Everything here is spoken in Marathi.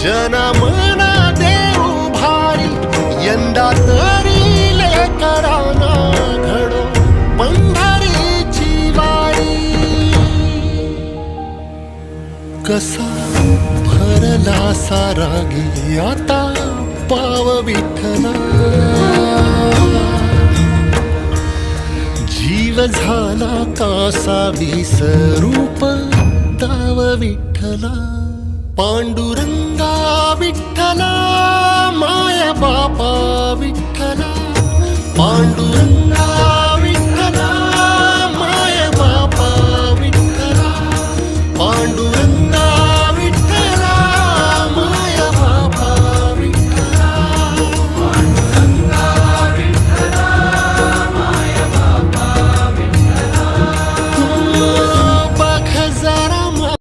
जनमना देऊ भारी यंदा तरी लेकरांना घडो पंढरीची वारी. कसा भरला सारा गे आता पाव विठ्ठला, जीव झाला कासा विसरूप ताव विठ्ठला. पांडुरंगा विठ्ठला माया बापा विठ्ठला, पांडुरंगा विठ्ठला माया बापा विठ्ठला, पांडुरंगा